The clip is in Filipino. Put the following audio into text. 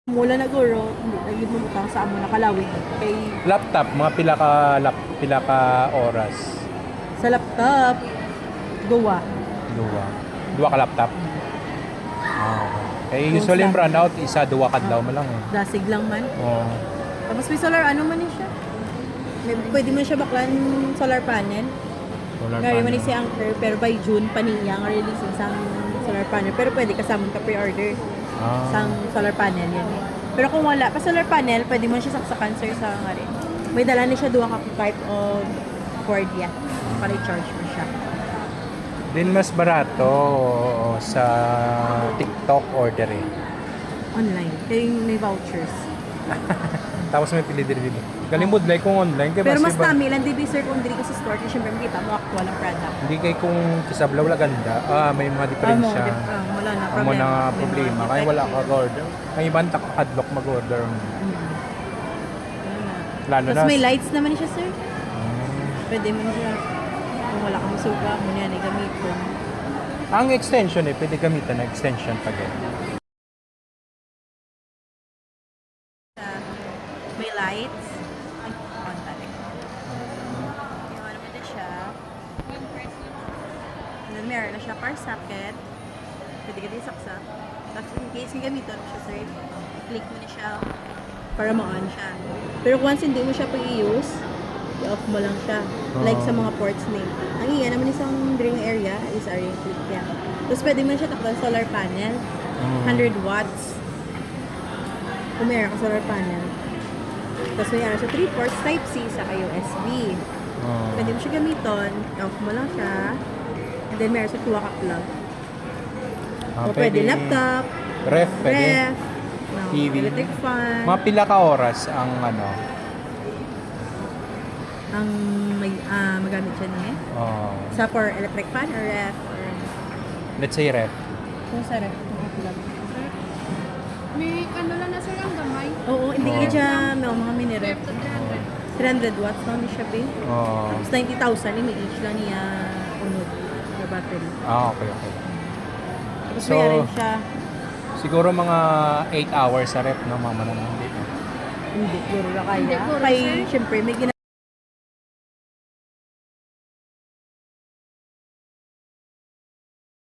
Mula na guro, hindi lagi mo butang sa amo nakalawig kay Laptop, mga pila ka oras. sa laptop duwa. Duwa. Duwa ka laptop. Ah, okay. Close Usually yung lang. brownout, isa duwa kadlaw mo lang eh. Dasig lang man. Oh. Tapos may solar ano man siya. Pwede man siya baklan solar panel. Solar Gari man panel. si Anchor pero by June paniya nga releasing sang solar panel pero pwede kasama ka pre-order sang solar panel yan. Pero kung wala pa solar panel, pwede mo siya saksakan sir sa nga rin. May dala na siya duwa ka type of cord yan. Para i-charge mo siya. Din mas barato sa TikTok order eh. Online. Kaya yung may vouchers. Tapos may pili diri dito. Galimod like kung online kay Pero mas iba- dami lang di sir kung diri ka sa store kasi syempre makita mo actual ang product. Hindi kay kung kisablaw wala ganda. May mga diferensya. Wala na Amo na nga May problema. mga Kaya wala defect. ka order. May ibang takadlock mag-order. Wala na. Lalo na. Tapos may lights naman siya sir. Mm. Pwede mo na siya kung wala kang suga mo na yan ay gamitin. Ang extension eh, pwede gamitan na extension pa din. May lights. Ay, contact. Yung ano mo din siya. And then meron na siya car socket. Pwede ka din saksak. Tapos in case yung gamitin mo siya sir, click mo na siya para ma-on siya. Pero once hindi mo siya pag-i-use, i-off mo lang siya. Like sa mga ports na yun. Ang iyan naman isang drilling area is area click yan. Tapos pwede mo siya takpan solar panel. 100 watts. Kung meron ka solar panel. Tapos may sa 3 ports type C sa USB. Pwede mo siya gamiton. I-off mo lang siya. And then meron sa 2 ka plug. O pwede laptop, Ref, pwede. ref, TV. electric fan. Mga pila ka oras ang ano. Ang may magamit siya niya. Sa for electric fan or ref or Let's say ref. kung sa ref, plug. May ano lang na sir ang gamay. Oo, hindi Oo. ka dyan, may mga mini ref. 300. 300 watts lang ni siya, be. Oh. Tapos 90,000, may each lang niya unod na battery. Okay, okay. Tapos So, mayroon siya, Siguro mga 8 hours sa ref, no? Mama naman dito. hindi, puro na kaya. Hindi, puro, Kay, sir. syempre, may